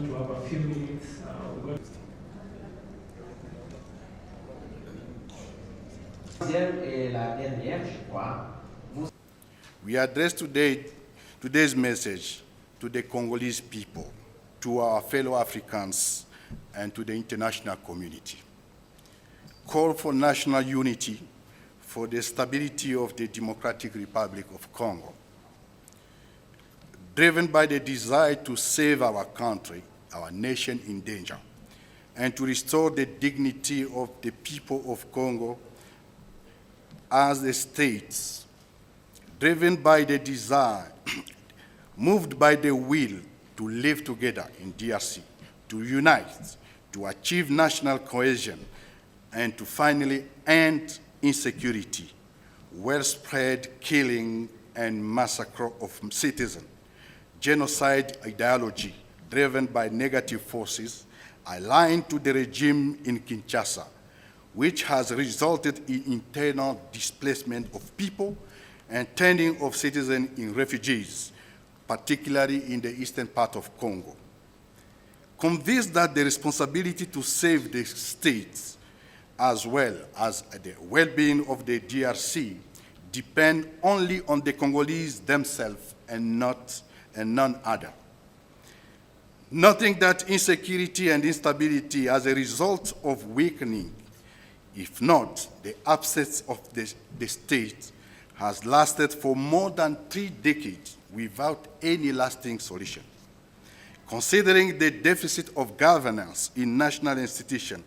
going to have a few minutes. We address today's message to the Congolese people, to our fellow Africans, and to the international community. Call for national unity for the stability of the Democratic Republic of Congo. Driven by the desire to save our country, our nation in danger, and to restore the dignity of the people of Congo as the states, driven by the desire, moved by the will to live together in DRC, to unite, to achieve national cohesion, and to finally end insecurity, widespread killing and massacre of citizens, genocide ideology driven by negative forces aligned to the regime in Kinshasa, which has resulted in internal displacement of people and turning of citizens in refugees, particularly in the eastern part of Congo. Convinced that the responsibility to save the states as well as the well-being of the DRC depend only on the Congolese themselves and none other. Noting that insecurity and instability as a result of weakening, if not the absence of the state, has lasted for more than 3 decades without any lasting solution. Considering the deficit of governance in national institutions,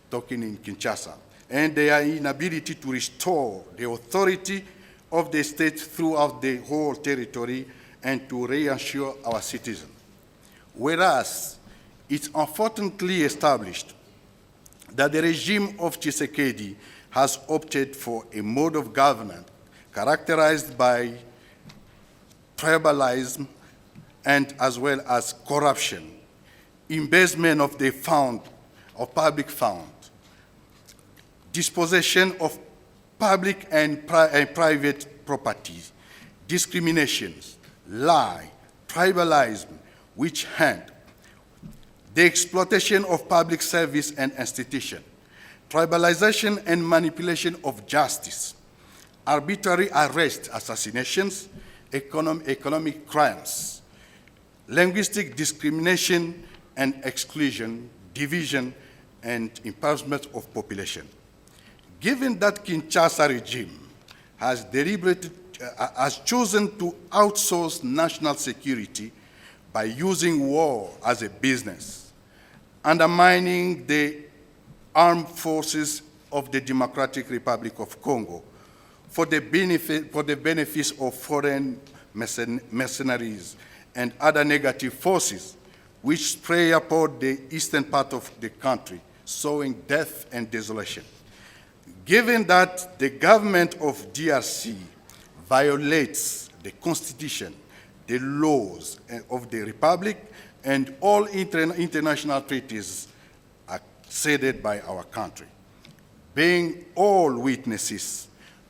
talking in Kinshasa, and their inability to restore the authority of the state throughout the whole territory and to reassure our citizens. Whereas it's unfortunately established that the regime of Tshisekedi has opted for a mode of government characterized by tribalism and as well as corruption, embezzlement of the fund, of public fund, dispossession of public and private properties, discriminations, lie, tribalism, witch hunt, the exploitation of public service and institution, tribalization and manipulation of justice, arbitrary arrests, assassinations, economic crimes, linguistic discrimination and exclusion, division, and impoverishment of population. Given that Kinshasa regime has chosen to outsource national security by using war as a business, undermining the armed forces of the Democratic Republic of Congo for the benefits of foreign mercenaries and other negative forces which prey upon the eastern part of the country, sowing death and desolation. Given that the government of DRC violates the Constitution, the laws of the Republic, and all international treaties acceded by our country, being all witnesses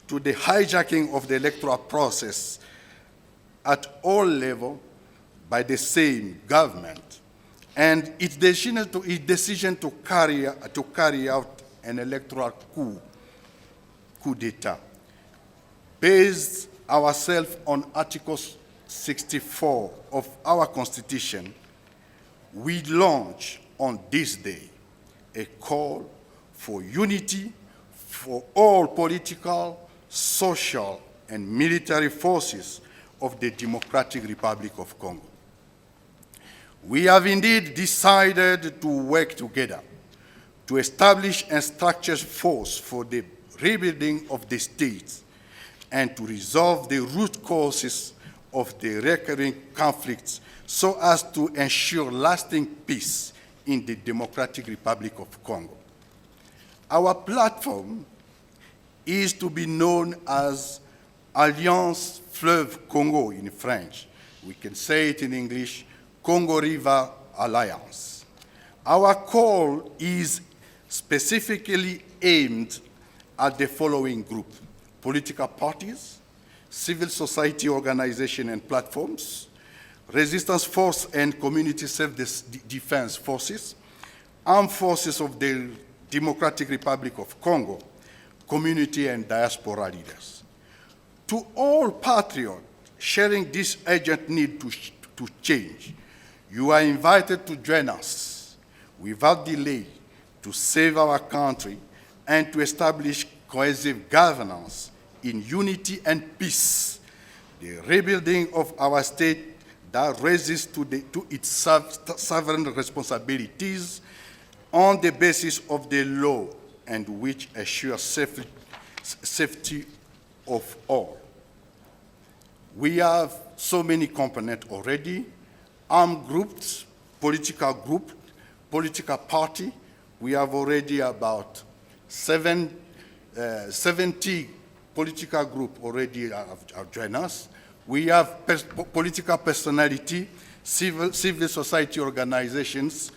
to the hijacking of the electoral process at all levels by the same government, and its decision to carry out an electoral coup d'etat, based ourselves on Article 64 of our Constitution, we launch on this day a call for unity for all political, social, and military forces of the Democratic Republic of Congo. We have indeed decided to work together to establish a structured force for the rebuilding of the state and to resolve the root causes of the recurring conflicts so as to ensure lasting peace in the Democratic Republic of Congo. Our platform is to be known as Alliance Fleuve Congo in French. We can say it in English, Congo River Alliance. Our call is specifically aimed at the following group: political parties, civil society organizations and platforms, resistance force and community self-defense forces, armed forces of the Democratic Republic of Congo, community and diaspora leaders. To all patriots sharing this urgent need to change, you are invited to join us without delay to save our country and to establish cohesive governance in unity and peace, the rebuilding of our state that raises to its sovereign responsibilities on the basis of the law and which assures safety of all. We have so many components already: armed groups, political party. We have already about 70 political groups already have joined us. We have political personality, civil society organizations,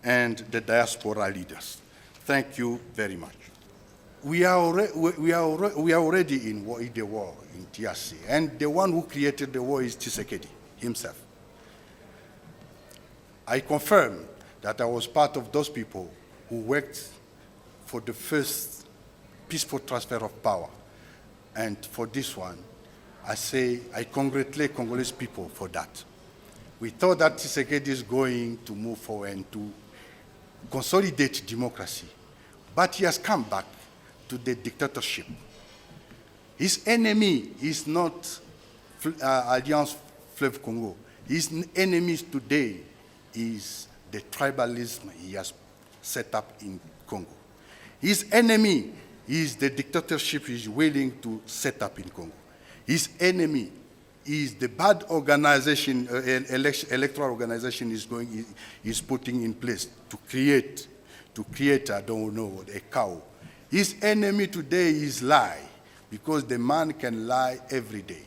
and the diaspora leaders. Thank you very much. We are already in the war in DRC, and the one who created the war is Tshisekedi himself. I confirm that I was part of those people who worked for the first peaceful transfer of power. And for this one, I say I congratulate Congolese people for that. We thought that Tshisekedi is going to move forward and to consolidate democracy, but he has come back to the dictatorship. His enemy is not Alliance Fleuve Congo. His enemies today is the tribalism he has set up in Congo. His enemy is the dictatorship he is willing to set up in Congo. His enemy is the bad organization, electoral organization is putting in place to create, I don't know, a cow. His enemy today is lie, because the man can lie every day.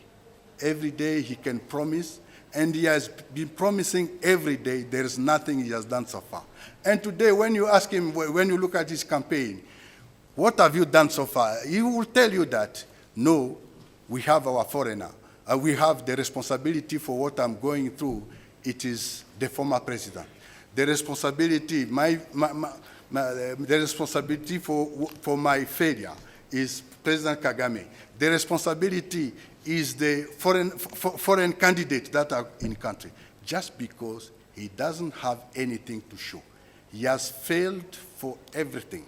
Every day he can promise, and he has been promising every day. There is nothing he has done so far. And today, when you ask him, when you look at his campaign, what have you done so far? He will tell you that, no, we have our foreigner. We have the responsibility for what I'm going through. It is the former president. The responsibility, the responsibility for my failure is President Kagame. The responsibility is the foreign candidates that are in country, just because he doesn't have anything to show. He has failed for everything.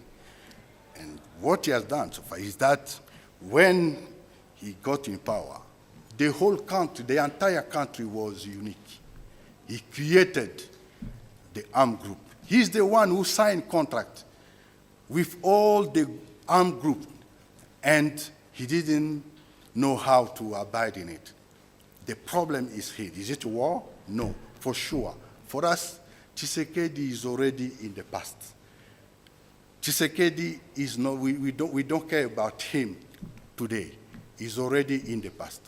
And what he has done so far is that when he got in power, the whole country, the entire country was unique. He created the armed group. He's the one who signed contract with all the armed group, and he didn't know how to abide in it. The problem is here. Is it war? No, for sure. For us, Tshisekedi is already in the past. Tshisekedi is not, we don't care about him today. He's already in the past.